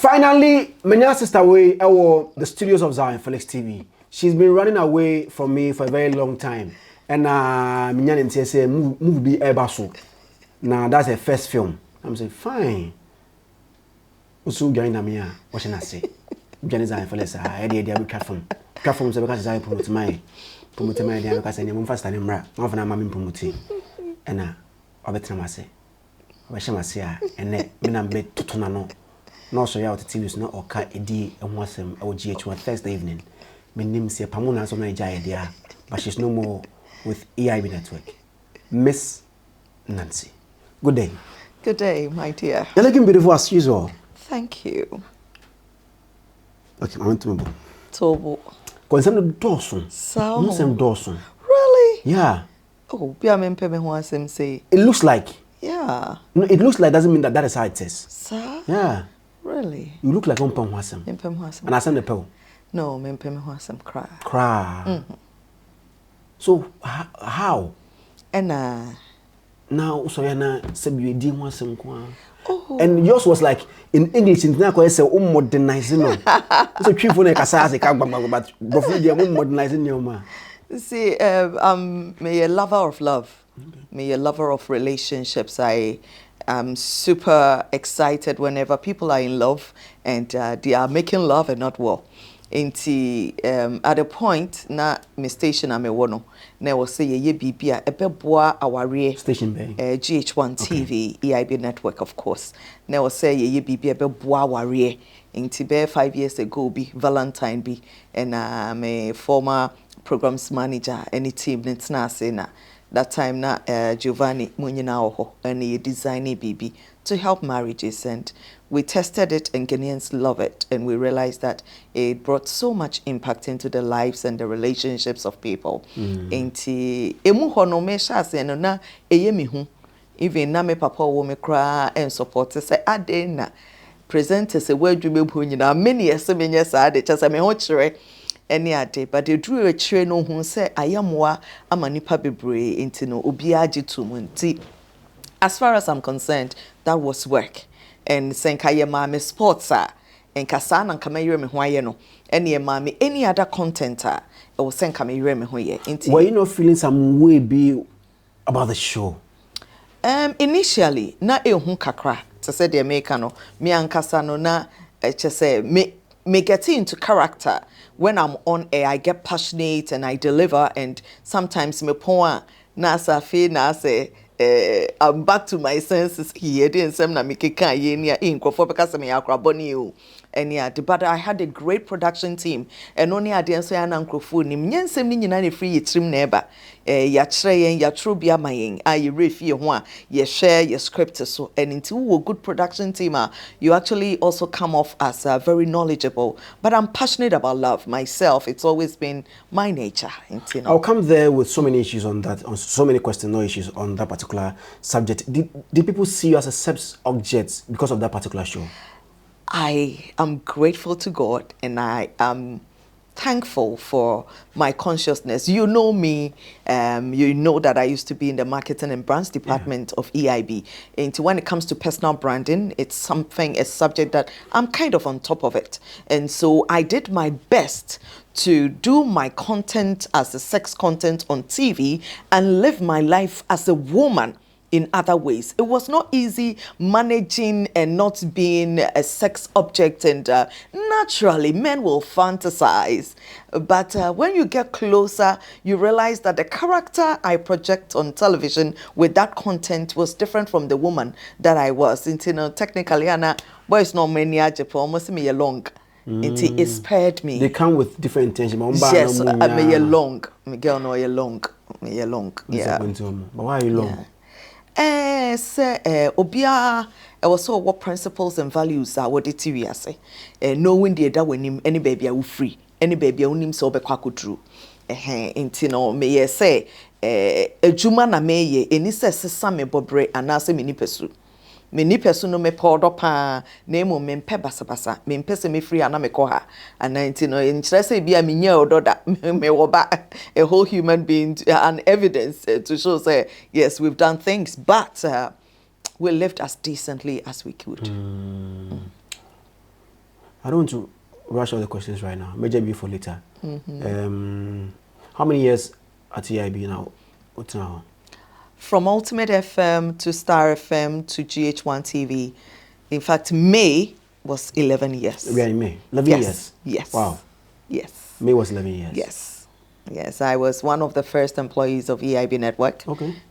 Finally, my sister away the studios of Zionfelix TV. She's been running away from me for a very long time. And Minyan say move be Ebaso. Now that's her first film. I'm saying fine. Usu going na me what should I say? Janice Zionfelix I dey be platform. Platform so because I promote my idea because I am fast and mra. Ma for na mama promote. And obetra say. Obehye say and me na be totona no. No so ya TV no oka edi ehwasem e GH1 Thursday evening. My name is Pamona so na idea, but she's no more with EIB network. Miss Nancy. Good day. Good day, my dear. You're looking beautiful as usual. Thank you. Okay, I want to move. Tobo. Concern Dawson. So. Musem Dawson. Really? Yeah. Oh, be a mempe me who say. It looks like. Yeah. No, it looks like doesn't mean that is how it is. Sir? Yeah. Really? You look like Umpam Wasem. Mempe Wasem. And I send the pill. No, mempe me Wasem cry. Cry. So how? And now so yana sabi di Wasem kwa. Oh. And yours was like in English in na ko say modernizing no. So twifo na kasa say ka gbagba but bofo dia modernizing your ma. See, me a lover of love. Okay. Me a lover of relationships. I am super excited whenever people are in love and they are making love and not war. At a point na me station am wono na we say ye bibia ebeboa aware station bay GH1 TV EIB network of course na we say ye bibia ebeboa aware inti be 5 years ago be Valentine be and me former programs manager any team ntina say na that time na Giovanni Munyina oho and he designing BB to help marriages, and we tested it and Ghanaians love it, and we realized that it brought so much impact into the lives and the relationships of people. Enti emu hono me sha se no na eye mi hu even na me papa wo me kra and support say ade na presenters se wadwuma bu nyina many ese menye sa ade cha se me ho kire any ade, but they drew a train no who say ayamwa amanipa bebre enti no obi agitu munti. As far as I'm concerned, that was work. And senka ye mame sports and kasana and kameyre me hwaye no. Any mame any other content it was senka me yre me hwaye. Were you not feeling some way be about the show? Initially, na ehun kakra to say the American no me ankasa no na say me get into character. When I'm on air, I get passionate and I deliver, and sometimes me point na safi na say I'm back to my senses here. Didn't say na me keka ye ni in crofo because me akraboni o. And yeah, but I had a great production team, and only I didn't say an uncrofu ni nyensem ni nyina ne free trim neighbor. Ya kire yen ya trobia mayen ayi refi ho a ye share your script so, and into a good production team you actually also come off as very knowledgeable. But I'm passionate about love myself. It's always been my nature. I'll come there with so many issues on that, on so many questions, no issues on that particular subject. Did people see you as a sex object because of that particular show? I am grateful to God, and I am thankful for my consciousness. You know me, you know that I used to be in the marketing and brands department of EIB. And when it comes to personal branding, it's a subject that I'm kind of on top of it. And so I did my best to do my content as a sex content on TV and live my life as a woman in other ways. It was not easy managing and not being a sex object, and naturally men will fantasize, but when you get closer you realize that the character I project on television with that content was different from the woman that I was. You know, technically Anna boys no many almost me long. It spared me. They come with different intentions. Yes, me a long. Me girl no a long. Me a long. Yeah. But why are you long? Yeah. Obia also what principles and values are what the TV say. Knowing the that when any baby are free, any baby onim so be kwaku true. Intino me say ejuma na meye eni se sesame bobre anase meni pesu. Meni pesu no me podo pa na emo me mpe basabasa me mpe se me free ana me ko ha ana intino nkyere se bia me nya ododa me wo ba a whole human being and evidence to show say yes we've done things, but we lived as decently as we could. I don't want to rush all the questions right now. Maybe for later. How many years at EIB now? What's now? From Ultimate FM to Star FM to GH1 TV. In fact, May was 11 years. We are in May. 11 years? Yes. Wow. Yes. May was 11 years. Yes. Yes, I was one of the first employees of EIB Network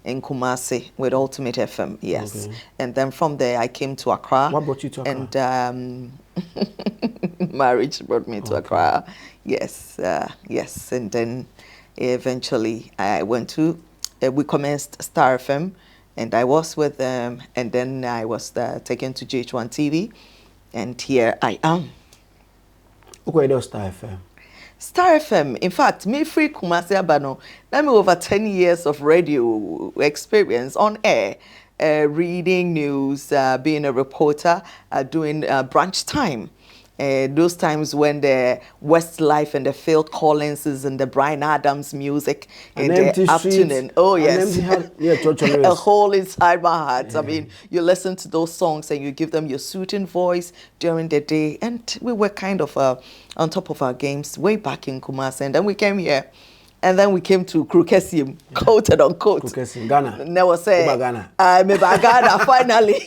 in Kumasi with Ultimate FM. Yes. Okay. And then from there, I came to Accra. What brought you to Accra? And marriage brought me to Accra. Yes. Yes. And then eventually I went to, we commenced Star FM, and I was with them. And then I was taken to GH1 TV. And here I am. Okay, that was Star FM. Star FM, in fact, me free Kumasi Abano, let me over 10 years of radio experience on air, reading news, being a reporter, doing brunch time. Those times when the Westlife and the Phil Collinses and the Bryan Adams music in the afternoon. Oh, yes. A hole inside my heart. Yeah. I mean, you listen to those songs and you give them your soothing voice during the day. And we were kind of on top of our games way back in Kumasi. And then we came here. And then we came to Krukesium, quoted unquote. Krukesium, Ghana. Never say. Ghana. Ghana, finally.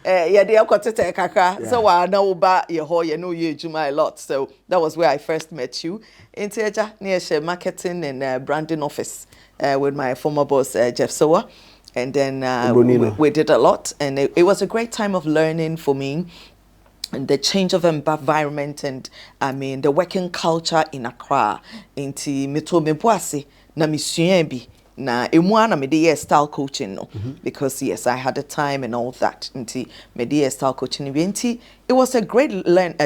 Yeah, they have got to take Kaka. So I know about your whole, you know, you Juma a lot. So that was where I first met you. In Teja, near marketing and branding office with my former boss, Jeff Sowa. And then we did a lot. And it was a great time of learning for me. And the change of environment and I mean the working culture in Accra into metomebuasi na misuembi na emwana me style coaching no because yes I had the time and all that into me style coaching it was a great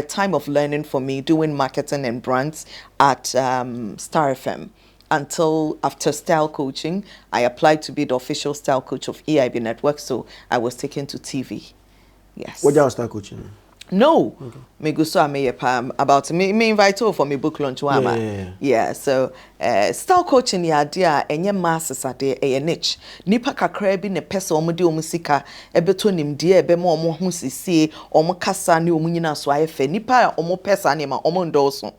time of learning for me doing marketing and brands at Star FM until after style coaching I applied to be the official style coach of EIB Network, so I was taken to TV. Yes. What was style coaching? No, me go so me about me invite her for me book launch yeah. So style coaching ya dia enye masses ade e niche nipa kakra bi ne pese omo de omo sika ebeto nimde ebe ma omo ho sisi omo kasa ne omo nyina so ayefe nipa omo pesa ne ma omo ndoso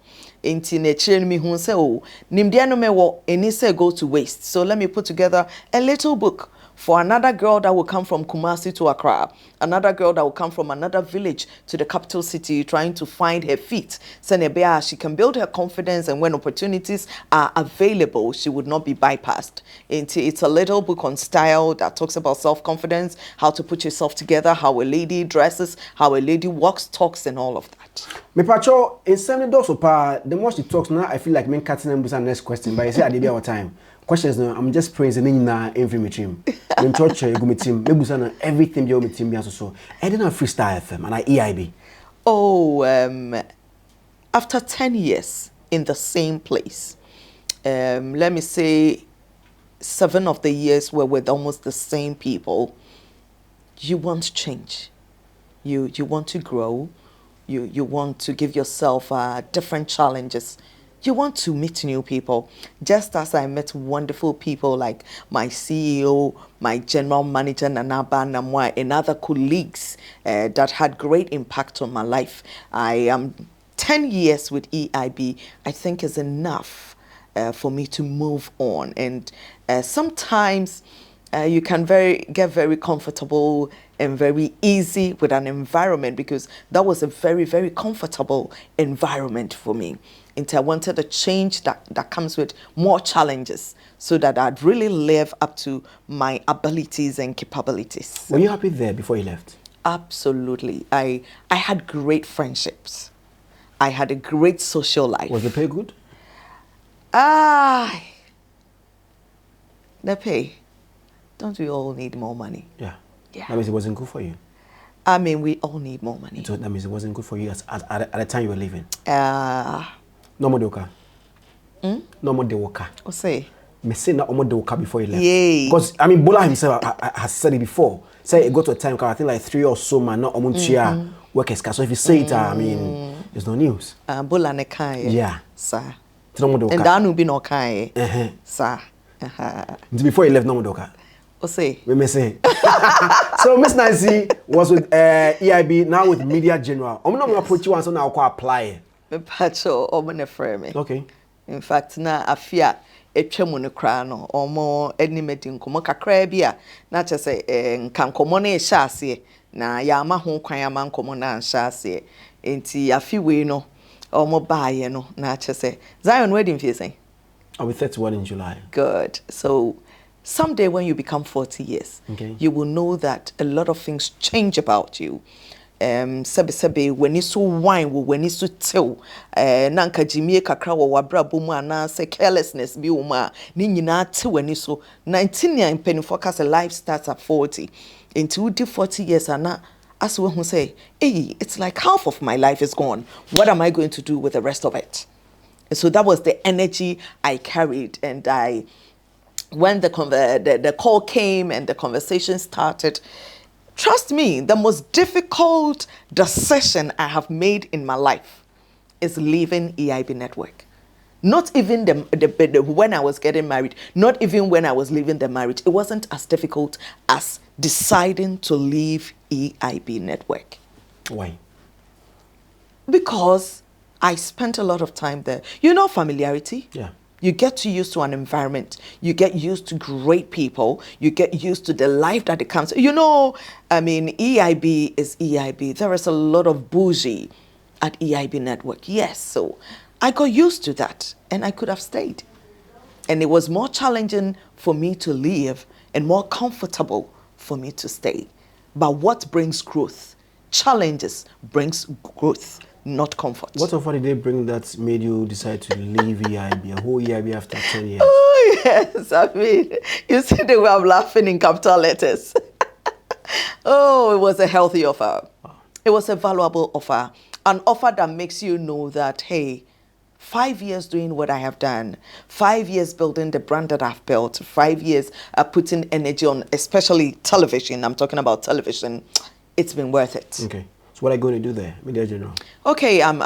enti na chire me hu se o nimde no me wo eni se go to waste, so let me put together a little book for another girl that will come from Kumasi to Accra, another girl that will come from another village to the capital city trying to find her feet. Senebea, she can build her confidence, and when opportunities are available, she would not be bypassed. It's a little book on style that talks about self-confidence, how to put yourself together, how a lady dresses, how a lady walks, talks, and all of that. Me pacho, in 7 days the more she talks now, I feel like me cutting them with the next question, but I say I did our time. Questions now, I'm just praising na every team. In church, you go with team. Maybe sana everything you with team be so. I didn't have Freestyle FM and I EIB. Oh, after 10 years in the same place, let me say 7 of the years were with almost the same people. You want to change. You want to grow. You want to give yourself different challenges. You want to meet new people, just as I met wonderful people like my CEO, my general manager, Nanaba Namwa, and other colleagues that had great impact on my life. I am 10 years with EIB, I think is enough for me to move on. And sometimes you can get very comfortable and very easy with an environment, because that was a very, very comfortable environment for me. And I wanted a change that comes with more challenges so that I'd really live up to my abilities and capabilities. Were you happy there before you left? Absolutely. I had great friendships. I had a great social life. Was the pay good? The pay. Don't we all need more money? Yeah. That means it wasn't good for you. I mean, we all need more money. So that means it wasn't good for you at the time you were leaving? No more dewoka. No more dewoka. What say? Me say no more dewoka before you left. Yay. Because I mean, Bola himself has said it before. Say it got to a time, I think like 3 or so man, not omunchia workers. So if you say it, I mean, there's no news. Bola ne kai. Yeah. Sir. No more dewoka. And that no be no kai. Sir. Before you left, no more dewoka. say. We may say. So Miss Nancy was with EIB, now with Media General. I'm not approach you so now apply. Me pacho omone frame me. Okay. In fact, na afia etwemu ne kra no omo enimedi nkomo kakra bia na che se nka nkomo na ehya ase na ya ma ho kwan ya ma nkomo na nhya ase enti afiwe no omo baaye no na che se Zion wedding fie say I'll be 31 in July. Good. So someday when you become 40 years, okay, you will know that a lot of things change about you. Sebe when you so wine when you so tell nanka jimie kakra wo wabra bomu ana say carelessness bi uma ni nyina te when you so 19 year penny focus a life starts at 40 into 40 years ana as we who say hey it's like half of my life is gone, what am I going to do with the rest of it? And so that was the energy I carried, and when the call came and the conversation started, trust me, the most difficult decision I have made in my life is leaving EIB Network. Not even when I was getting married, not even when I was leaving the marriage. It wasn't as difficult as deciding to leave EIB Network. Why? Because I spent a lot of time there. You know familiarity? Yeah. You get used to an environment. You get used to great people. You get used to the life that it comes. You know, I mean, EIB is EIB. There is a lot of bougie at EIB Network. Yes, so I got used to that, and I could have stayed. And it was more challenging for me to leave and more comfortable for me to stay. But what brings growth? Challenges brings growth, not comfort. What offer did they bring that made you decide to leave EIB, a whole EIB after 10 years? Oh, yes. I mean, you see the way I'm laughing in capital letters. Oh, it was a healthy offer. Wow. It was a valuable offer. An offer that makes you know that, hey, 5 years doing what I have done, 5 years building the brand that I've built, 5 years putting energy on, especially television. I'm talking about television. It's been worth it. Okay. So what are you going to do there, Media General? Okay, I'm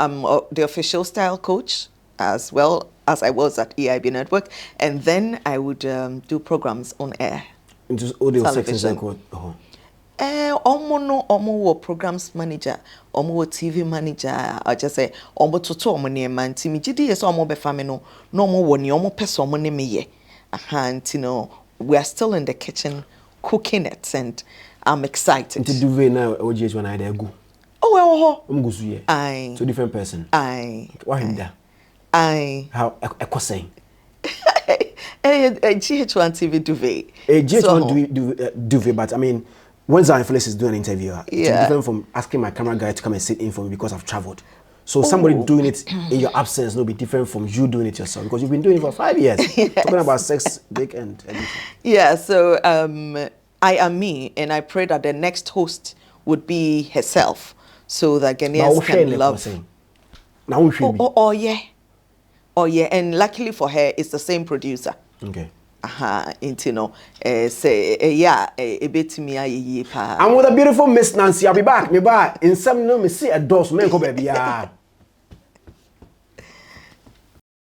the official style coach as well as I was at EIB Network, and then I would do programs on air. Into audio section. Omo programs manager, omo TV manager. I just say omo toto omo niyema nti mi gidi yes omo be fami no omo woni omo person omo ne me ye. And you know we are still in the kitchen cooking it, and I'm excited. Into duvet now OGH when I there go. Oh well, aye. So different person. Aye. What him there? Aye. How I was saying. GH1 TV duvet. GH1 duvet, but I mean, when Zionfelix is doing an interview, it's different from asking my camera guy to come and sit in for me because I've traveled. So somebody doing it in your absence will be different from you doing it yourself because you've been doing it for 5 years. Yes. Talking about sex, dick, and everything. Yeah. So I am me, and I pray that the next host would be herself, so that Ghanaians can love. Oh yeah, and luckily for her, it's the same producer. Okay. You know, say yeah, a bit me I'm with a beautiful Miss Nancy. I'll be back. Me back in some no me see a dose me go baby.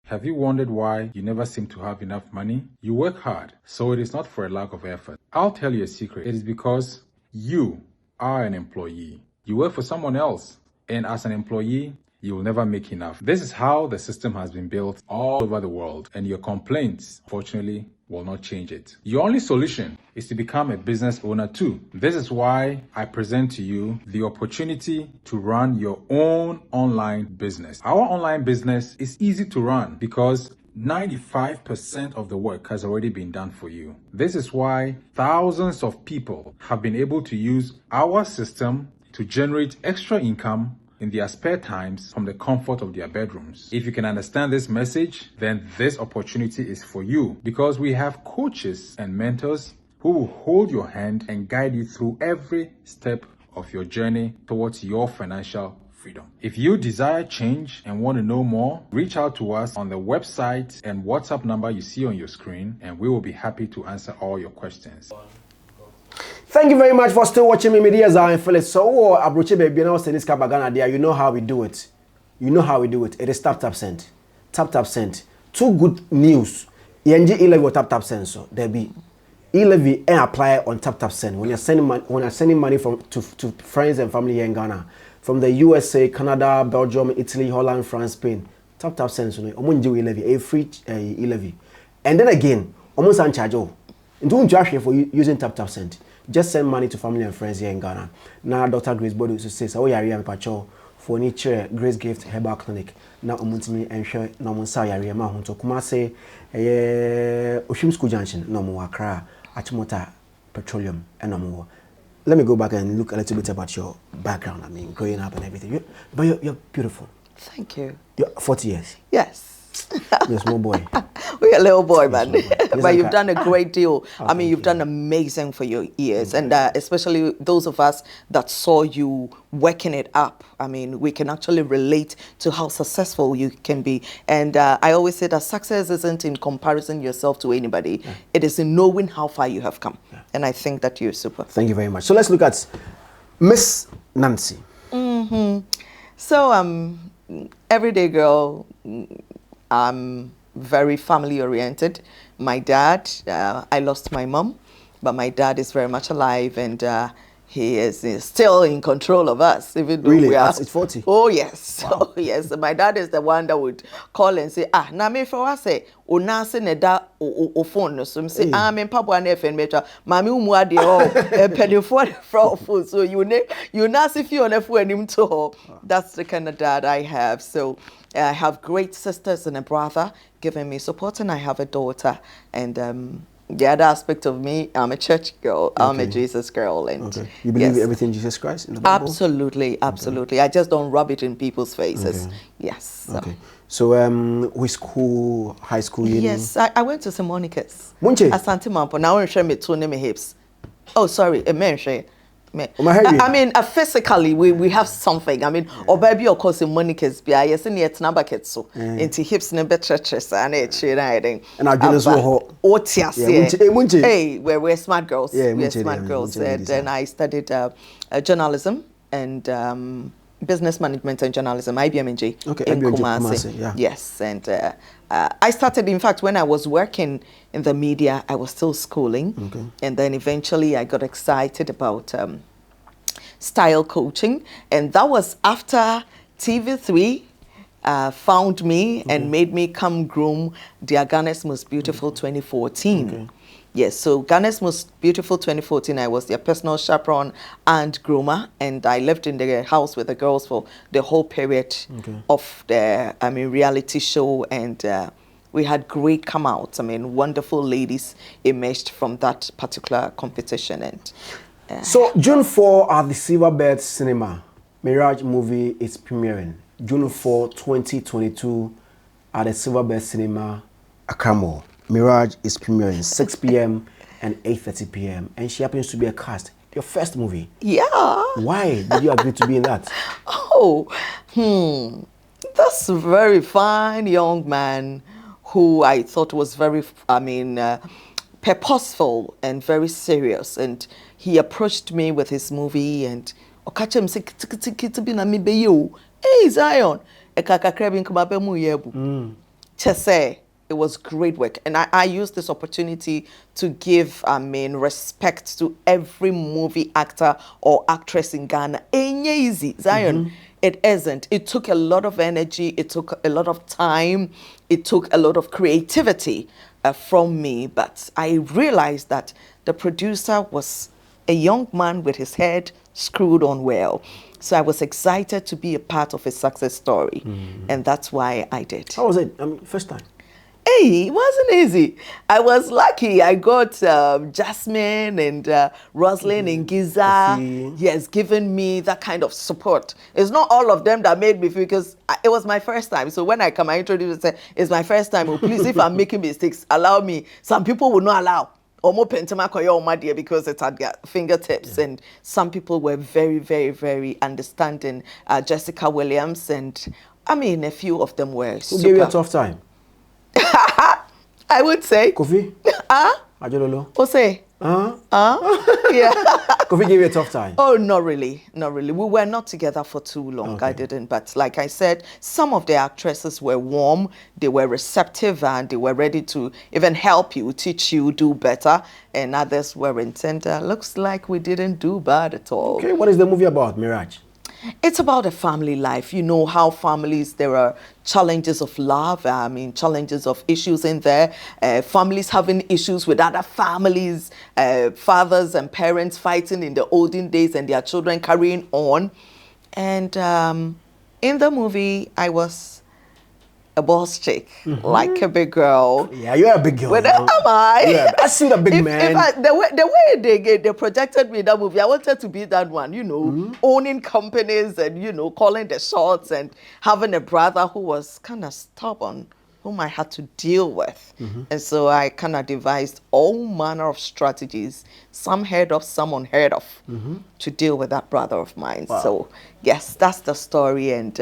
Have you wondered why you never seem to have enough money? You work hard, so it is not for a lack of effort. I'll tell you a secret. It is because you are an employee. You work for someone else, and as an employee, you will never make enough. This is how the system has been built all over the world, and your complaints, fortunately, will not change it. Your only solution is to become a business owner too. This is why I present to you the opportunity to run your own online business. Our online business is easy to run because 95% of the work has already been done for you. This is why thousands of people have been able to use our system to generate extra income in their spare times from the comfort of their bedrooms. If you can understand this message, then this opportunity is for you because we have coaches and mentors who will hold your hand and guide you through every step of your journey towards your financial freedom. If you desire change and want to know more, reach out to us on the website and WhatsApp number you see on your screen, and we will be happy to answer all your questions. Thank you very much for still watching me, Media Zionfelix. So, Abroche baby, now send this kabagana there. You know how we do it. You know how we do it. It is tap send. Tap send. Two good news. Yenji ile go tap send so. There be e-levy and apply on tap send when you're sending money to friends and family here in Ghana from the USA, Canada, Belgium, Italy, Holland, France, Spain. Tap send so omo do e-levy, a free e-levy. And then again, almost uncharge oh. Don't charge for using tap send. Just send money to family and friends here in Ghana. Now Dr. Grace Bodo says, "Oh yeah, I'm pacho for nature Grace Gift Herbal Clinic." Now omuntimi enhwe na omunsa yare ma ho to kuma say Oshim School Junction no mo Accra Achimota Petroleum and no more. Let me go back and look a little bit about your background. I mean, growing up and everything. But you're beautiful. Thank you. You're 40 years. Yes. You're a small boy. We're a little boy, man. But you've done a great deal. Oh, I mean, you've done amazing for your years. And especially those of us that saw you working it up. I mean, we can actually relate to how successful you can be. And I always say that success isn't in comparison yourself to anybody. Yeah. It is in knowing how far you have come. Yeah. And I think that you're super. Thank you very much. So let's look at Miss Nancy. So, everyday girl. I'm very family oriented. My dad, I lost my mom, but my dad is very much alive, and he is still in control of us, even though really? We are. It's 40? Oh, yes. Wow. Oh, yes. My dad is the one that would call and say, na me for what say, unase ne da o phone. So say, I'm in Papua New Guinea, mami umwadi o penny for phone. So you nasi if you on a phone him to. That's the kind of dad I have. So I have great sisters and a brother giving me support, and I have a daughter. And the other aspect of me, I'm a church girl. Okay. I'm a Jesus girl. And you believe everything Jesus Christ in the Bible? Absolutely, absolutely. Okay. I just don't rub it in people's faces. Okay. Yes. Okay. So, which school, high school? Yes, I went to St. Monica's. Munche? Asante Mampo. Now I'm showing me two name hips. Oh, sorry, a man. I mean, physically, we have something. I mean, or baby, of course, in Monica's be yes, and yet number kets so into hips and better churches and it's riding. And our goodness, hey, we're smart girls. Yeah, we're smart girls. And then I studied journalism and business management and journalism, IBMNG. Okay, in Kumasi. Yeah. Yes, and I started, in fact, when I was working in the media, I was still schooling. Okay. And then eventually I got excited about style coaching. And that was after TV3 found me and made me come groom their Ghana's Most Beautiful 2014. Okay. Yes, so Ghana's Most Beautiful 2014, I was their personal chaperone and groomer, and I lived in the house with the girls for the whole period of the reality show, and we had great come-outs. I mean, wonderful ladies emerged from that particular competition. And so June 4 at the Silverbird Cinema, Mirage movie is premiering. June 4, 2022 at the Silverbird Cinema, Akamo. Mirage is premiering 6 p.m. and 8:30 p.m. and she happens to be a cast. Your first movie. Yeah. Why did you agree to be in that? That's a very fine young man who I thought was very, purposeful and very serious. And he approached me with his movie and hey Zion, it was great work, and I used this opportunity to give, respect to every movie actor or actress in Ghana. Ain't easy, Zion. It isn't. It took a lot of energy. It took a lot of time. It took a lot of creativity from me. But I realized that the producer was a young man with his head screwed on well. So I was excited to be a part of his success story, and that's why I did. How was it? First time. Hey, it wasn't easy. I was lucky. I got Jasmine and Rosalind and Giza. Yes, giving me that kind of support. It's not all of them that made me feel, because it was my first time. So when I come, I introduce and say, it's my first time. Oh, please, if I'm making mistakes, allow me. Some people will not allow. Because it's at their fingertips. And some people were very, very, very understanding. Jessica Williams and, a few of them were super. Who gave you a tough time? I would say. Kofi? Ajololo? Who say? Yeah. Kofi gave you a tough time. Oh, not really. Not really. We were not together for too long. Okay. I didn't. But like I said, some of the actresses were warm, they were receptive, and they were ready to even help you, teach you, do better. And others were tender. Looks like we didn't do bad at all. Okay, what is the movie about, Mirage? It's about a family life. You know how families, there are challenges of love, challenges of issues in there. Families having issues with other families, fathers and parents fighting in the olden days and their children carrying on. And in the movie, I was a boss chick, like a big girl. Yeah, you're a big girl. Well, am I? Yeah, I see the big man. The way they projected me in that movie, I wanted to be that one, you know, owning companies and, you know, calling the shots and having a brother who was kind of stubborn, whom I had to deal with. And so I kind of devised all manner of strategies, some heard of, some unheard of, to deal with that brother of mine. Wow. So, yes, that's the story, and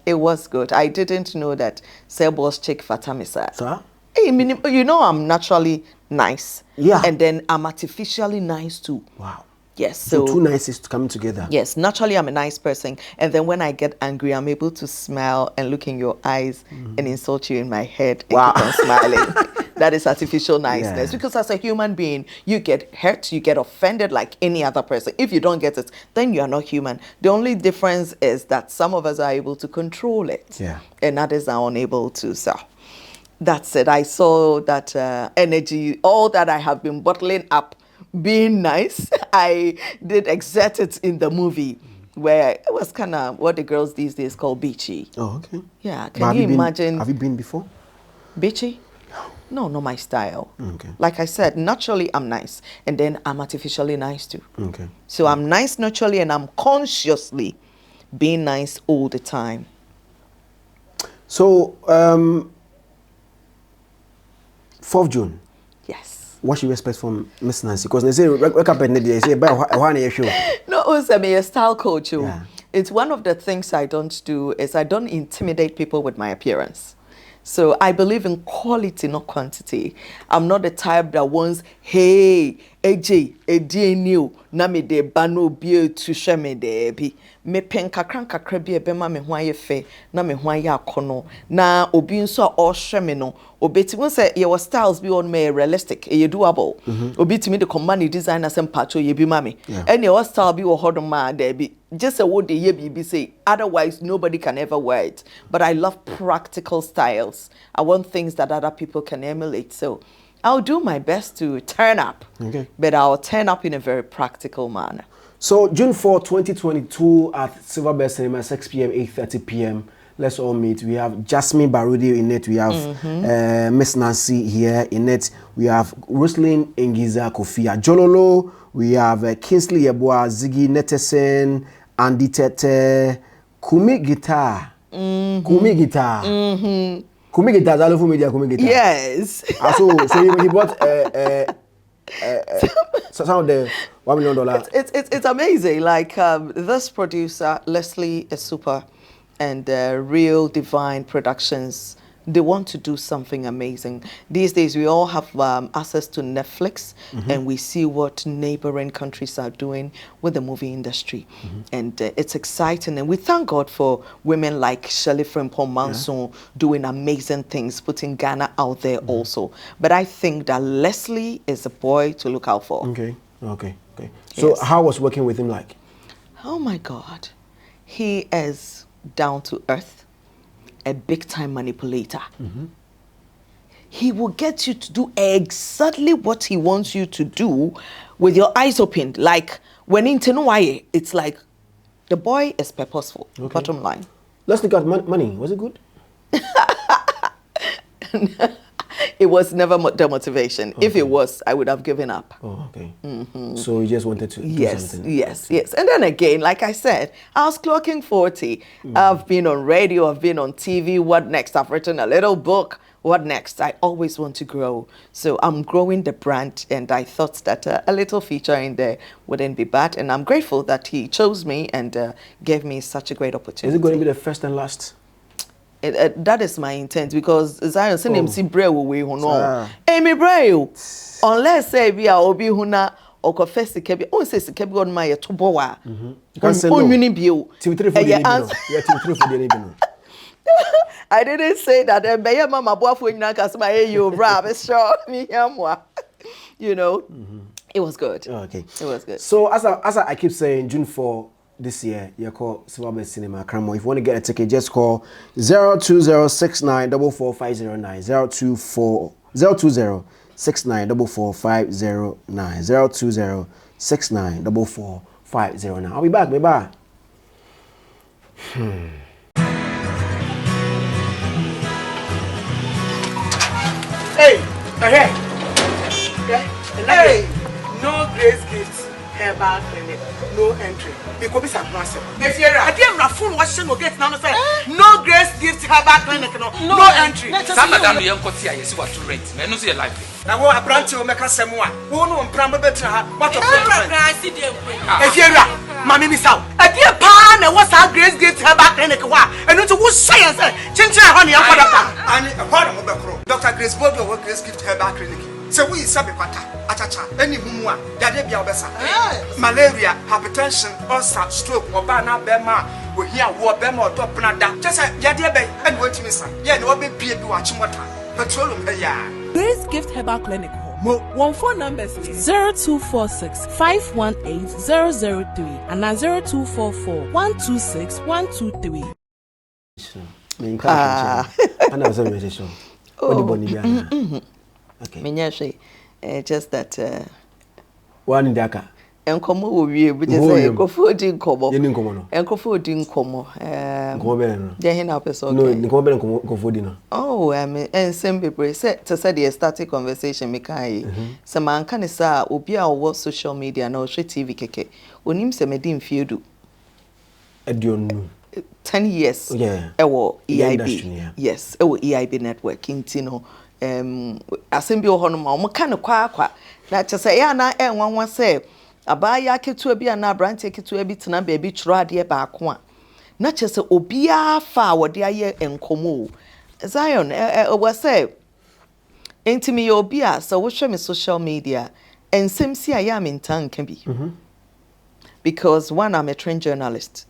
it was good. I didn't know that Sebos chick Fatamisa. Sir? Hey, you know I'm naturally nice. Yeah. And then I'm artificially nice too. Wow. Yes. So So two nices coming together. yes, naturally I'm a nice person. And then when I get angry, I'm able to smile and look in your eyes and insult you in my head and Wow. keep on smiling. That is artificial niceness. Yeah. Because as a human being, you get hurt, you get offended like any other person. If you don't get it, then you are not human. The only difference is that some of us are able to control it. Yeah. And others are unable to. So that's it. I saw that energy, all that I have been bottling up, being nice, I did exert it in the movie, where it was kind of what the girls these days call beachy. Oh, okay. Yeah, But can have you been- imagine? Have you been before? Beachy? No, not my style. Okay. Like I said, naturally I'm nice, and then I'm artificially nice too. Okay. So I'm nice naturally, and I'm consciously being nice all the time. So, 4th June, Yes. what should we expect from Miss Nancy? Because they say, wake up and they say, buy one show. No, I'm a style coach. Oh. Yeah. It's one of the things I don't do is I don't intimidate people with my appearance. So I believe in quality, not quantity. I'm not the type that wants, hey, AJ, AJ new, na me de bano be to share me de bi. Me pen kakran kakra bi ebe ma me ho aye fe, na me ho aye akono. Na obi nso a share me no. Obeti won say your styles be on me realistic, e doable. Obi timi de command designer sem pacho ye bi ma me. Yeah. And your style be wo hodon ma de bi. Just a word the ye be say. Otherwise, nobody can ever wear it. But I love practical styles. I want things that other people can emulate. So I'll do my best to turn up. Okay. But I'll turn up in a very practical manner. So, June 4, 2022 at Silver Bear Cinema, 6 p.m., 8:30 p.m. Let's all meet. We have Jasmine Barudi in it. We have Miss Nancy here in it. We have Roslyn Engiza Kofia Jololo. We have Kingsley Yeboah, Ziggy Netesen, Andy Tete, Kumi Guitar. Kumi Guitar. Kumi Guitar, I love media Kumi Guitar. Yes. So he bought some of the $1 million. It's amazing. Like this producer, Leslie is super, and Real Divine Productions. They want to do something amazing. These days, we all have access to Netflix, and we see what neighboring countries are doing with the movie industry. And it's exciting. And we thank God for women like Shirley Frimpong Manson doing amazing things, putting Ghana out there also. But I think that Leslie is a boy to look out for. Okay. So, Yes. how was working with him like? Oh my God. He is down to earth, a big time manipulator. He will get you to do exactly what he wants you to do with your eyes open. Like when in Tenuaye, it's like the boy is purposeful. Okay. Bottom line. Let's look at money. Was it good? It was never the motivation. If it was, I would have given up. Oh, okay. So you just wanted to do Yes, something. yes. And then again, like I said, I was clocking 40. I've been on radio, I've been on TV. What next? I've written a little book. What next? I always want to grow. So I'm growing the brand, and I thought that a little feature in there wouldn't be bad. And I'm grateful that he chose me and gave me such a great opportunity. Is it going to be the first and last? That is my intent because Zion send him see brave way who no. Me brave. Unless say be a obi who na or confess the kebi. Oh say kebi on my to boa. On uni bio. TV3 for the TV3 for the I didn't say that. Be mama boa for you cause my you bra. Be sure me yamwa. You know. It was good. Okay. It was good. So as I keep saying, June 4 this year, you call Celeb Cinema Cramo. If you want to get a ticket, just call 02069444509. 02069444509. 02069444509. I'll be back. Bye. Hey. Hey. No grace gifts. Herbal clinic, no entry. Because it's a massive. If you're a damn full washing will get now say no grace gifts herbal clinic, no entry. Some of them young Kotia is what to rent. Men see a life. Now what a branch will make us some one. Who know Pramba better what of if you're Mammy Miss out. A dear pan and what's our grace gifts herbal clinic and into what science chincha honey and a part of the crow. Dr. Grace Bodo will grace gift herbal clinic. So we sabi kwata achacha any humwa yade bia obesa malaria hypertension ulcer stroke oba na bema we here wo bema odopna da just yade be and wantimi sa ye no be bie bi wa chimota petroleum be ya Grace Gift Herbal Clinic Mo 14 numbers 0246 518 003 and 0244 126 123. And I was a meditation. Okay. Just that one in Daka. Enkomo wo wie bi je say enkomo di nkomo. Ye ni nkomo no. Enkomo di nkomo. Nkomo be no. Je hin na person. No, nkomo be nkomo di no. Oh, ensem bebre say to say the starting conversation me kai. Se man kan say obi a wo social media na o hwe TV keke. Onim se me di mfiedu. Edionu. 10 years. Yeah. Ewo EIB. Yeah. Yes, ewo EIB network intino. Asembi oho no ma o ka ne kwa na chese ya na enwanwa se abaya ketua bi na branch ketua bi tena ba bi churo ade ba ko a na chese obia fa wode aye enkomo Zion we say intimi obia so wo hwe me social media ensem si aya me ntanka bi because one, I'm a trained journalist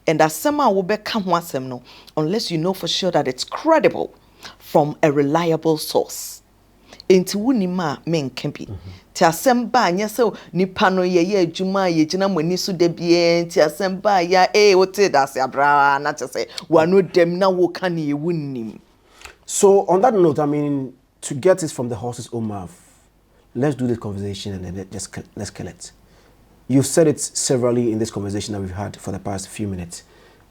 and asema wo be ka ho asem no unless you know for sure that it's credible from a reliable source. Enti wunima men kempi. Ti asemba anya se nipa no ye adwuma ye gina mani so da bie ti asemba ya wote da se abra na te se wano dem na wo ka ne wunnim. So on that note, I mean, to get this from the horse's own mouth, let's do this conversation and then let's kill it. You've said it severally in this conversation that we've had for the past few minutes.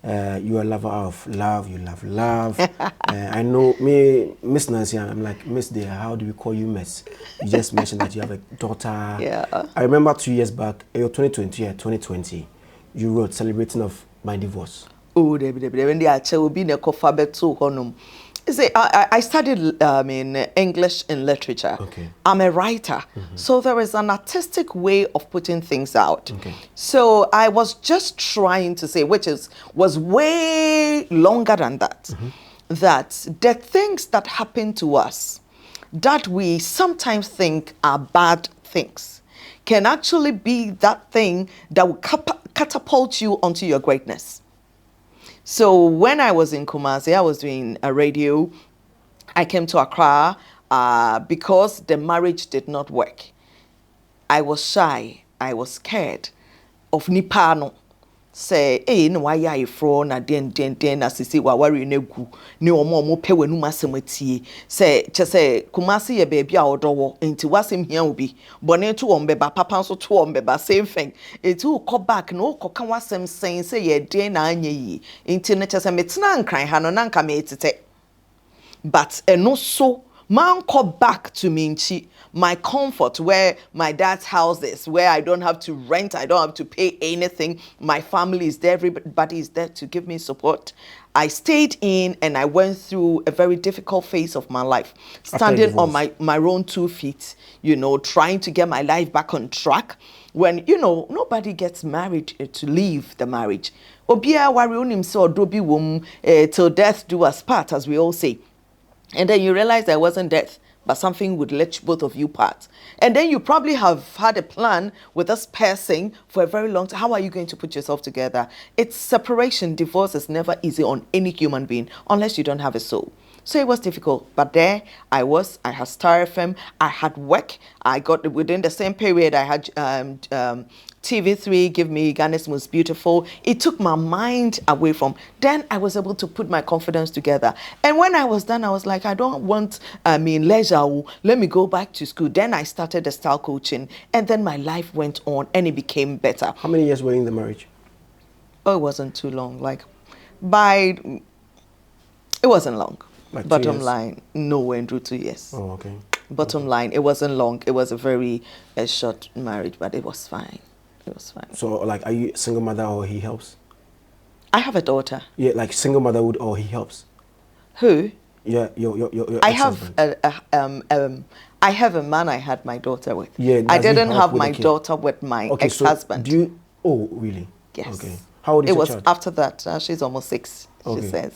You're a lover of love, you love love. I know me, Miss Nancy, I'm like, Miss Dear, how do we call you Miss? You just mentioned that you have a daughter. Yeah. I remember 2 years back, 2020, you wrote celebrating of my divorce. Oh, when they are will be in a coffee betu honum. I studied in English and literature. Okay. I'm a writer. So there is an artistic way of putting things out. Okay. So I was just trying to say, which was way longer than that, that the things that happen to us that we sometimes think are bad things can actually be that thing that will catapult you onto your greatness. So when I was in Kumasi, I was doing a radio. I came to Accra because the marriage did not work. I was shy. I was scared of Nipano. Say, no, why are you from? Na den na sisi wa wari negu. Ni omo pe wenu masemeti. Say, say Kumasi ye baby a odowo. Enti wasim here ubi. Bone tu ombeba, papa so tu ombeba. Same thing. Eti u ko back no ko kan wasem saying say ye den na anye yi. Enti ne chese metina nkran ha no nanka me etete. But eno so man go back to Minchi, my comfort where my dad's house is, where I don't have to rent, I don't have to pay anything. My family is there, everybody is there to give me support. I stayed in and I went through a very difficult phase of my life, standing on my own 2 feet, you know, trying to get my life back on track. When, you know, nobody gets married to leave the marriage. Obia wari unim so dobi wom till death do us part, as we all say. And then you realize there wasn't death, but something would let both of you part. And then you probably have had a plan with this person for a very long time. How are you going to put yourself together? It's separation. Divorce is never easy on any human being unless you don't have a soul. So it was difficult, but there I was. I had Star FM. I had work. I got, within the same period, I had TV3 give me Ghana's Most Beautiful. It took my mind away from. Then I was able to put my confidence together. And when I was done, I was like, I don't want leisure. Let me go back to school. Then I started the style coaching, and then my life went on, and it became better. How many years were you in the marriage? Oh, it wasn't too long. It wasn't long. Like Bottom line, no, went through 2 years. Oh, okay. Bottom line, it wasn't long. It was a very short marriage, but it was fine. It was fine. So, like, are you a single mother or he helps? I have a daughter. Yeah, like single motherhood or he helps? Who? Yeah, your I have I have a man I had my daughter with. Yeah, I didn't have my daughter with my ex-husband. So do you? Oh, really? Yes. Okay. How old is your child? It was after that. She's almost 6. Okay. She says.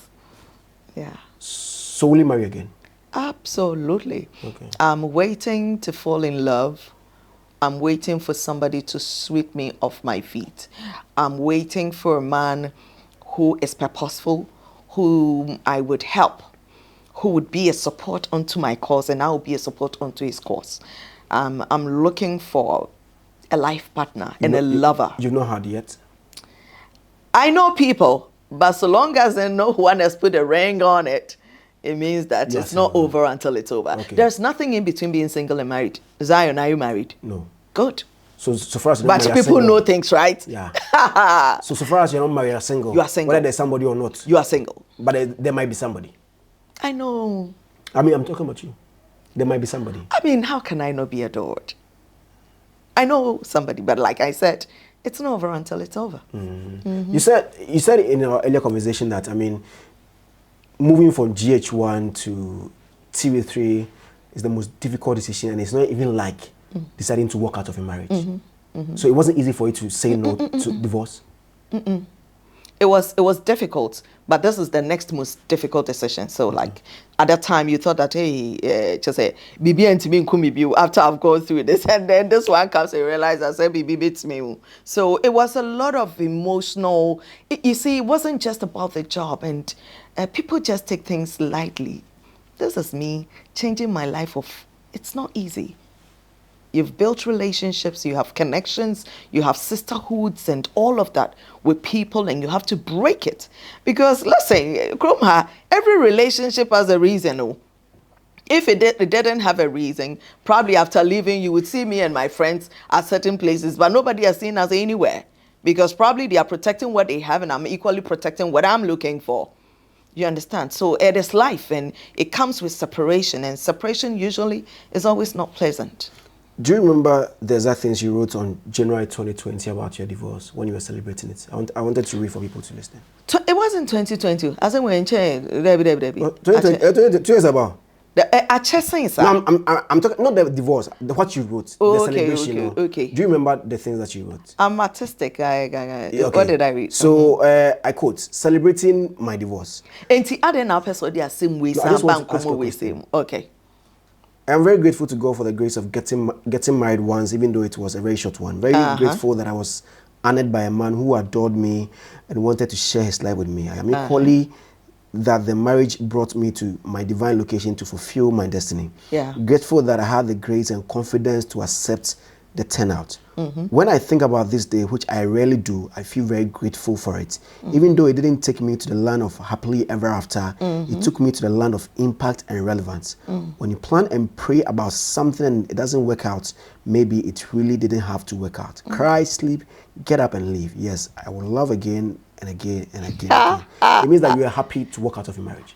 Yeah. So will you marry again? Absolutely. Okay. I'm waiting to fall in love. I'm waiting for somebody to sweep me off my feet. I'm waiting for a man who is purposeful, whom I would help, who would be a support unto my cause, and I will be a support unto his cause. I'm looking for a life partner and a lover. You've not had yet? I know people, but so long as no one has put a ring on it, it means that it's not over until it's over. Okay. There's nothing in between being single and married. Zion, are you married? No. Good. So far as you're not married, people know things, right? Yeah. so far as you're not married, you're single. You are single. Whether there's somebody or not. You are single. But there might be somebody. I know. I mean, I'm talking about you. There might be somebody. I mean, how can I not be adored? I know somebody, but like I said, it's not over until it's over. You said in our earlier conversation that, I mean, moving from GH1 to TV3 is the most difficult decision, and it's not even like deciding to walk out of a marriage. So it wasn't easy for you to say no to divorce? It was difficult, but this is the next most difficult decision. So like at that time you thought that, hey, just say Bibi and Timi Nkumibiu after I've gone through this, and then this one comes and you realize I said Bibi beats me. So it was a lot of emotional. You see, it wasn't just about the job, and people just take things lightly. This is me changing my life. It's not easy. You've built relationships, you have connections, you have sisterhoods and all of that with people, and you have to break it. Because let's say, Kromha, every relationship has a reason. If it didn't have a reason, probably after leaving, you would see me and my friends at certain places, but nobody has seen us anywhere. Because probably they are protecting what they have, and I'm equally protecting what I'm looking for. You understand? So it is life, and it comes with separation, and separation usually is always not pleasant. Do you remember the exact things you wrote on January 2020 about your divorce when you were celebrating it? I wanted to read for people to listen. It wasn't 2020. I think we're in change. 2 years about? I'm talking not the divorce, what you wrote, the celebration. Okay. Do you remember the things that you wrote? I'm artistic. What did I read? So I quote, celebrating my divorce. And the other now person they are same way. Okay. I'm very grateful to God for the grace of getting married once, even though it was a very short one. Very grateful that I was honored by a man who adored me and wanted to share his life with me. I am equally that the marriage brought me to my divine location to fulfill my destiny. Yeah. Grateful that I had the grace and confidence to accept the turnout. When I think about this day, which I rarely do, I feel very grateful for it. Even though it didn't take me to the land of happily ever after, it took me to the land of impact and relevance. When you plan and pray about something and it doesn't work out, maybe it really didn't have to work out. Cry, sleep, get up and leave. Yes, I will love again and again and again. It means that you are happy to walk out of a marriage.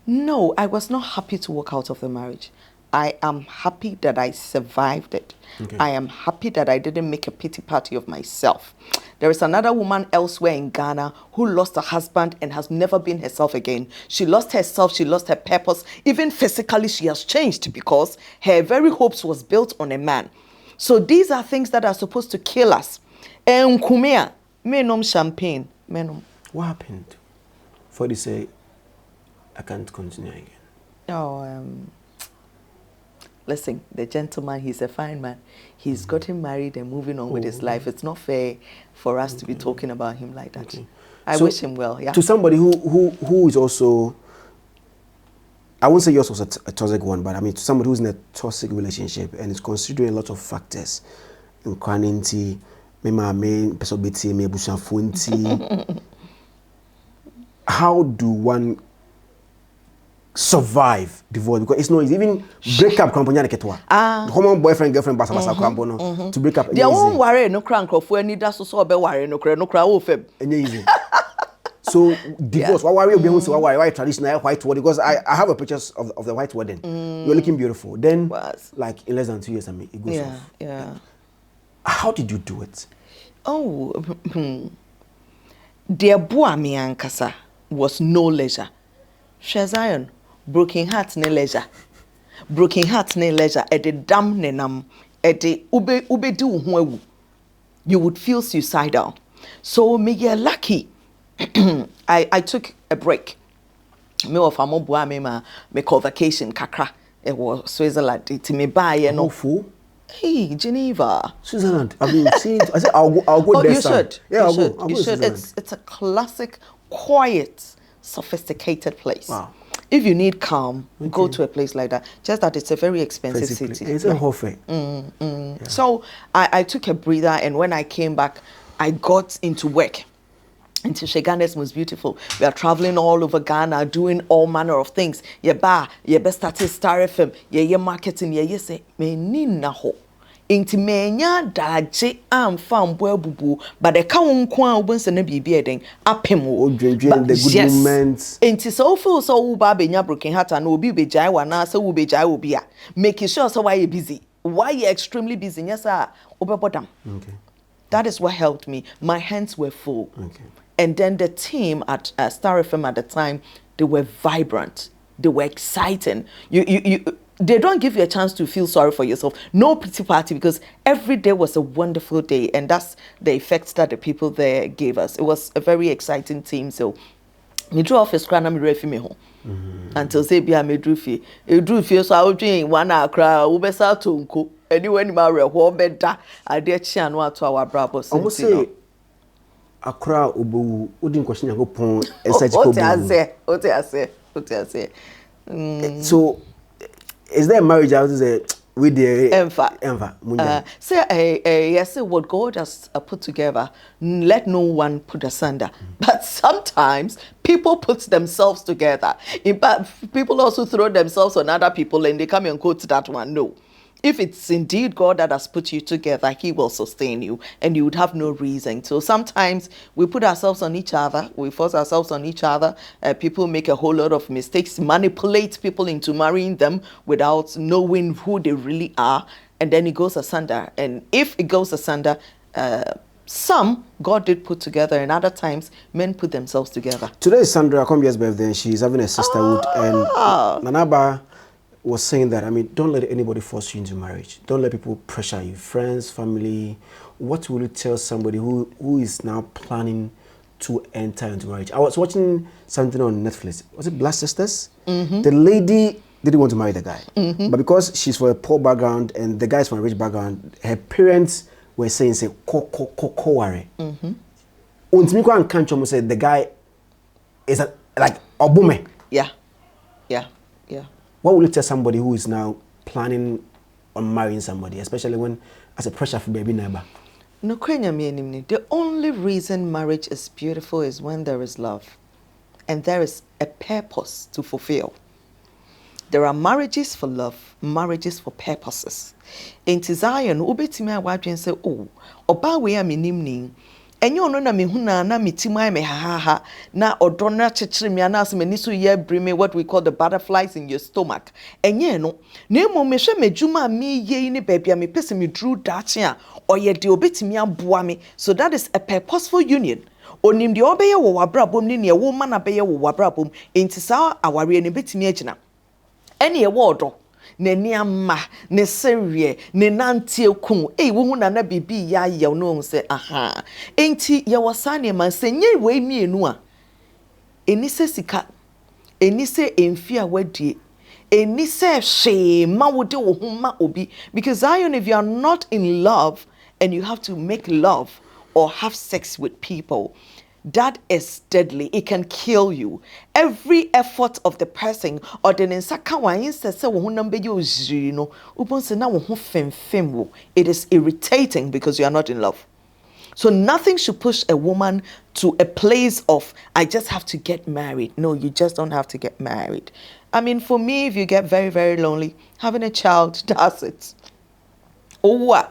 No, I was not happy to walk out of the marriage. I am happy that I survived it. Okay. I am happy that I didn't make a pity party of myself. There is another woman elsewhere in Ghana who lost her husband and has never been herself again. She lost herself, she lost her purpose. Even physically, she has changed because her very hopes was built on a man. So these are things that are supposed to kill us. And kumea, menom champagne, menom. What happened? For you say, I can't continue again. Oh, listen, the gentleman, he's a fine man. He's gotten married and moving on with his life. It's not fair for us to be talking about him like that. I wish him well. Yeah. To somebody who is also, I won't say yours was a toxic one, but I mean to somebody who's in a toxic relationship and is considering a lot of factors, inquanity, how do one survive divorce? Because it's not easy. Even break up common boyfriend girlfriend to break up. They won't worry no crank of when need us so be worry no cry easy. So divorce, why we be so why traditional white wedding? Because I have a pictures of the white wedding. You're looking beautiful. Then like in less than 2 years, I mean it goes off. Yeah. How did you do it? Oh, dear boy me ankasa was no leisure. Zion, broken heart ne leisure. Broken heart ne leisure. At the dam ne nam. At the ube do huewu. You would feel suicidal. So me get lucky. I took a break. Me of amo boa me call vacation kakra. It was Switzerland. It me buy and no fool. Hey, Geneva. Switzerland. I've been seeing. I said I'll go there. You should. Yeah, I'll go. You should. It's a classic, quiet, sophisticated place. Wow. If you need calm, go to a place like that. Just that it's a very expensive city. It's a whole thing. Yeah. So I took a breather, and when I came back, I got into work. Into Ghana is most beautiful. We are traveling all over Ghana, doing all manner of things. You best start to Star FM. You marketing. You say me ni na ho. Inti menya daje am fam boy bubu. But the kawun kwa ubunse ne bibi eden apemo. The good moments. Inti so feel so uba benya broken heart and obi be jai wana so ube jai obia. Making sure so why you busy. Why you extremely busy? Yes sir. Obebodam. Okay. That is what helped me. My hands were full. Okay. And then the team at Star FM at the time, they were vibrant. They were exciting. They don't give you a chance to feel sorry for yourself. No pity party, because every day was a wonderful day. And that's the effects that the people there gave us. It was a very exciting team. So, me drew off his crown and me refi me home. Until say be me drew fee. You drew fee so I was doing 1 hour cry. We be start to unko. Anyway, ni ma re ho better. I did chan wa to our brabo. Almost say Accra ubu udin question go pon essential. What I say. So is there a marriage out there with the Enfa? Yes, what God has put together, let no one put asunder. But sometimes people put themselves together. In fact, people also throw themselves on other people and they come and quote that one. No. If it's indeed God that has put you together, He will sustain you and you would have no reason. So sometimes we put ourselves on each other, we force ourselves on each other. People make a whole lot of mistakes, manipulate people into marrying them without knowing who they really are. And then it goes asunder. And if it goes asunder, some God did put together, and other times men put themselves together. Today is Sandra Akombia's birthday, and she's having a sisterhood. And Nanaba was saying that, I mean, don't let anybody force you into marriage. Don't let people pressure you. Friends, family. What will you tell somebody who is now planning to enter into marriage? I was watching something on Netflix. Was it Black Sisters? The lady didn't want to marry the guy. But because she's from a poor background and the guy's from a rich background, her parents were saying, ko worry. Untimiko and Kancho said the guy is like obume. Yeah. What will you tell somebody who is now planning on marrying somebody, especially when as a pressure for baby neighbor? No, the only reason marriage is beautiful is when there is love and there is a purpose to fulfill. There are marriages for love, marriages for purposes. In Zion, ubetime awadwen say, oh, oba we aminimni, enyo no na mehuna na metima me ha na odona chechire me na asem ani so ye bring me what we call the butterflies in your stomach enye no na emo mehwe medjuma me ye ni baabia me pese me drew dache a oye de obetimi aboa me so that is a purposeful union onim de obeye wo wabrabom ni ne wo ma na beye wo wabrabom enti sa aware ne betimi agina ene ye wo odo ne niama ne serie ne nantie kun wo hu na bibi ya ye no se aha enti ye wasane man se nye we mienu a eni se sika eni se emfi a wadie eni se hwe ma wo de wo hu ma obi because Zion, if you are not in love and you have to make love or have sex with people, that is deadly. It can kill you. Every effort of the person or the nsaka wa insese wo number you no ubonse na wo fem wo. It is irritating because you are not in love. So nothing should push a woman to a place of I just have to get married. No, you just don't have to get married. I mean, for me, if you get very, very lonely, having a child does it. Or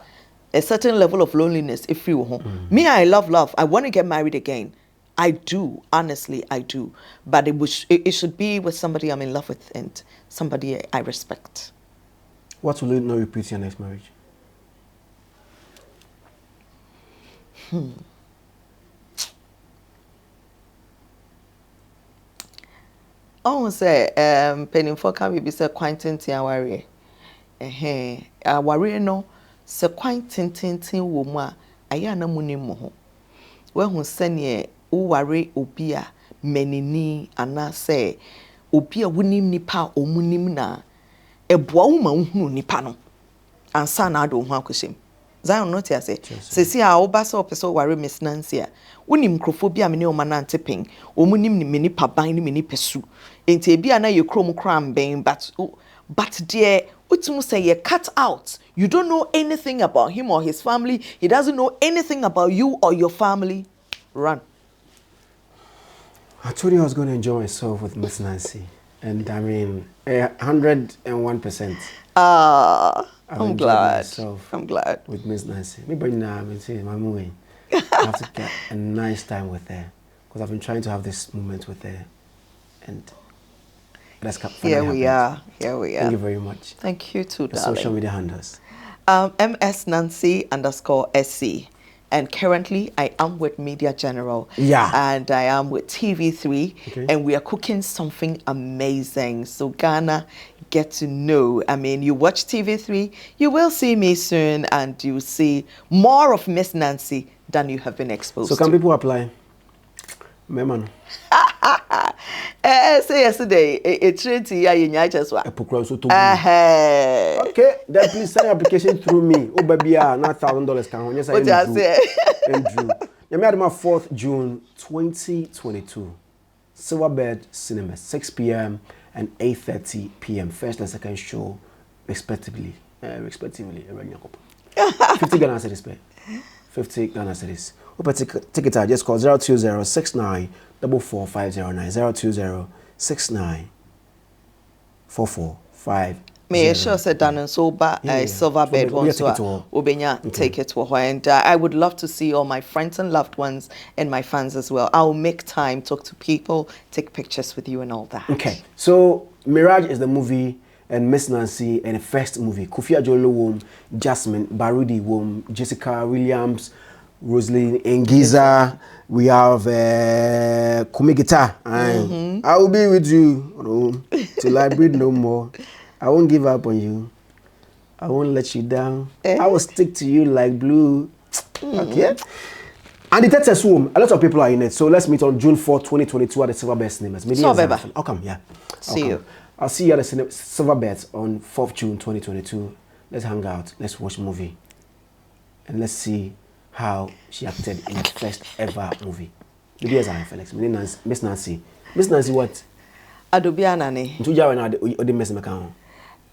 a certain level of loneliness if you me, I love. I want to get married again. I do, honestly, I do. But it should be with somebody I'm in love with and somebody I respect. What will you not repeat your next marriage? Oh, say, penny for can be say quaintin aware. Aware no, se quaintin wo mu a aya na munim mo ho. We hu sene uware obi a menini ana say obi a wonim nipa omunim na eboa wo ma hunu nipa no ansa na ado ho akohyem Zion no tia say sesi a wo ba so peso ware Miss Nancy a wonim krofo bi a me ne o manante pen omunim ni me nipa ban ni me nipa su enti ebi ana ye krom kram ben but dear utum say you cut out. You don't know anything about him or his family. He doesn't know anything about you or your family. Run. I told you I was going to enjoy myself with Miss Nancy. And I mean, 101%. I'm glad. I'm glad. With Miss Nancy. Maybe now I'm saying my movie. I have to get a nice time with her. Because I've been trying to have this moment with her. And let's come. Here we are. Thank you very much. Thank you too, the darling. Social media handles. MS_Nancy_SC. And currently, I am with Media General. Yeah. And I am with TV3. Okay. And we are cooking something amazing. So Ghana, get to know. I mean, you watch TV3, you will see me soon. And you see more of Miss Nancy than you have been exposed to. So can people apply? Memano. Say yesterday, it's really you just what. Okay, then please send your application through me. Oh baby, not $1,000 can. Yes, I Andrew. You made my 4th June 2022. Silverbird Cinema, 6 p.m. and 8:30 p.m. First and second show, respectively. 50 Ghana cedis pay. 50 Ghana cedis. Open ticket out. Just call 02069 44509 02069 May sure said Dan and so ba Silverbird once Ubenya take it to and I would love to see all my friends and loved ones and my fans as well. I'll make time, talk to people, take pictures with you and all that. Okay, so Mirage is the movie and Miss Nancy and the first movie. Kofi Adjolo wom, Jasmine Barudi wom, Jessica Williams, Rosaline Engiza. We have Kumigita. I will be with you till I breathe no more. I won't give up on you. I won't let you down. I will stick to you like glue. Okay. And the Texas Womb, a lot of people are in it. So let's meet on June 4, 2022 at the Silverbird Cinemas. I'll come, yeah. See you. I'll see you at the Silverbird on 4th June 2022. Let's hang out. Let's watch a movie. And let's see how she acted in the first ever movie. The beers are Felix. Miss Nancy. Miss Nancy, what? Adobianane.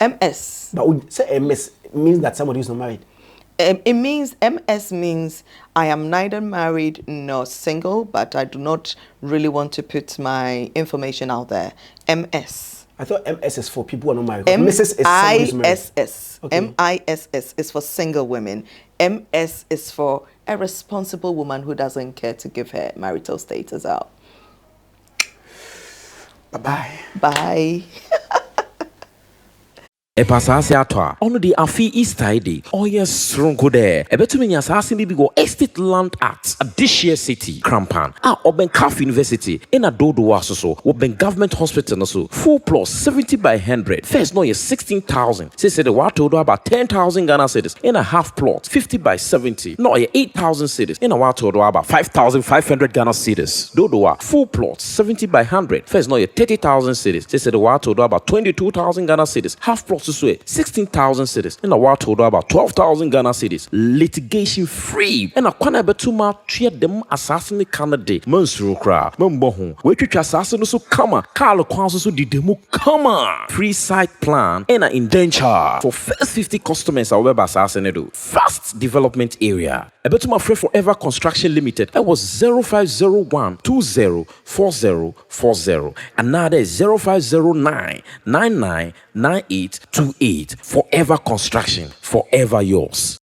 MS. But say MS means that somebody who's not married. It means MS means I am neither married nor single, but I do not really want to put my information out there. MS. I thought MS is for people who are not married. Mrs. is someone who's married. MISS. Okay. MISS is for single women. MS is for a responsible woman who doesn't care to give her marital status out. Bye-bye. Bye. Epasase atwa ono de afi Easter day oye strongo there ebetumi nya asase bi go estate land act Adishia city Krampan oben Calf University in a dodo so oben government hospital no so full plus 70 by 100 first no ye 16,000 say the water do about 10,000 Ghana cedis in a half plot 50 by 70 no ye 8,000 cedis in a water do about 5,500 Ghana cedis dodo full plot 70 by 100 first no ye 30,000 cedis say the water do about 22,000 Ghana cedis half plot 16,000 cedis in a war told about 12,000 Ghana cedis litigation free and a kwana betuma treat them assassin Canada Mansuru kra mambohu we twitwa assassin so kama Carlo Kwanso so di demo kama free site plan and a indenture for first 50 customers our web assassin do fast development area ebetuma free forever construction limited that was 0501 204040 another 0509 999828 forever construction forever yours.